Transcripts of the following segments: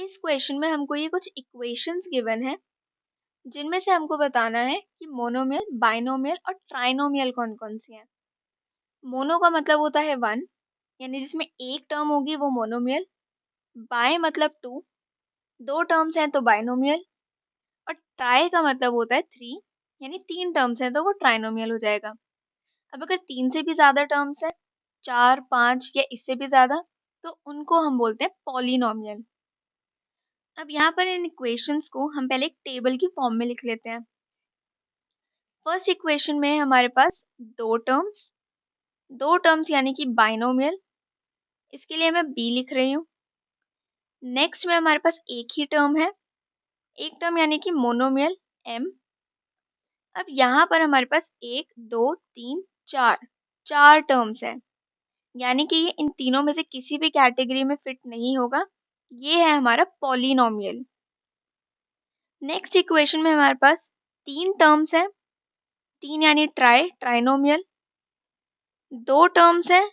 इस क्वेश्चन में हमको ये कुछ इक्वेशंस गिवन है जिनमें से हमको बताना है कि मोनोमियल, बाइनोमियल और ट्राइनोमियल कौन कौन सी हैं। मोनो का मतलब होता है वन, यानी जिसमें एक टर्म होगी वो मोनोमियल। बाय मतलब टू, दो टर्म्स हैं तो बाइनोमियल। और ट्राई का मतलब होता है थ्री, यानी तीन टर्म्स हैं तो वो ट्राइनोमियल हो जाएगा। अब अगर तीन से भी ज्यादा टर्म्स हैं, चार, पाँच या इससे भी ज्यादा, तो उनको हम बोलते हैं पॉलिनोमियल। अब यहाँ पर इन इक्वेशंस को हम पहले एक टेबल की फॉर्म में लिख लेते हैं। फर्स्ट इक्वेशन में हमारे पास दो टर्म्स यानी कि बाइनोमियल, इसके लिए मैं बी लिख रही हूँ। नेक्स्ट में हमारे पास एक ही टर्म है, एक टर्म यानी कि मोनोमियल एम। अब यहाँ पर हमारे पास एक, दो, तीन, चार टर्म्स है, यानी कि ये इन तीनों में से किसी भी कैटेगरी में फिट नहीं होगा। ये है हमारा पॉलिनोमियल। नेक्स्ट इक्वेशन में हमारे पास तीन टर्म्स है, तीन यानी ट्राइनोमियल। दो टर्म्स है,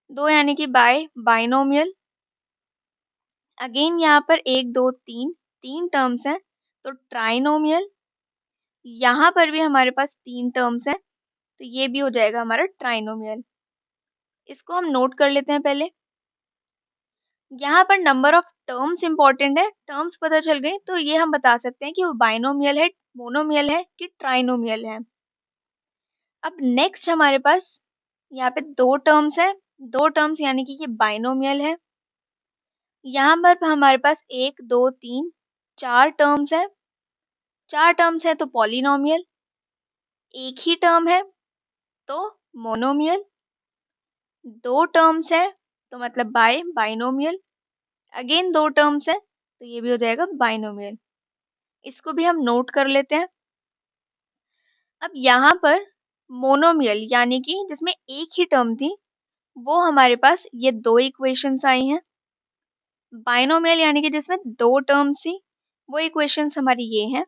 दो यानी कि बाइनोमियल। अगेन यहाँ पर एक, दो, तीन टर्म्स हैं तो ट्राइनोमियल। यहाँ पर भी हमारे पास तीन टर्म्स हैं तो ये भी हो जाएगा हमारा ट्राइनोमियल। इसको हम नोट कर लेते हैं पहले। यहाँ पर नंबर ऑफ टर्म्स इंपॉर्टेंट है, टर्म्स पता चल गए तो ये हम बता सकते हैं कि वो बाइनोमियल है, मोनोमियल है कि ट्राइनोमियल है। अब नेक्स्ट हमारे पास यहाँ पे दो टर्म्स है, दो टर्म्स यानी कि ये बाइनोमियल है। यहाँ पर हमारे पास एक, दो, तीन, चार टर्म्स है, चार टर्म्स है तो पॉलिनोमियल। एक ही टर्म है तो मोनोमियल। दो टर्म्स है तो मतलब बाइनोमियल। अगेन दो टर्म्स है तो ये भी हो जाएगा बाइनोमियल। इसको भी हम नोट कर लेते हैं। अब यहाँ पर मोनोमियल यानी कि जिसमें एक ही टर्म थी वो हमारे पास ये दो इक्वेशंस आई हैं। बाइनोमियल यानी कि जिसमें दो टर्म्स थी वो इक्वेशंस हमारी ये हैं।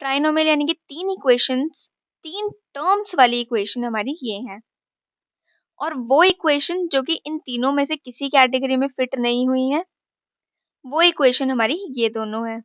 ट्राइनोमियल यानी कि तीन टर्म्स वाली इक्वेशन हमारी ये हैं। और वो इक्वेशन जो कि इन तीनों में से किसी कैटेगरी में फिट नहीं हुई है, वो इक्वेशन हमारी ये दोनों है।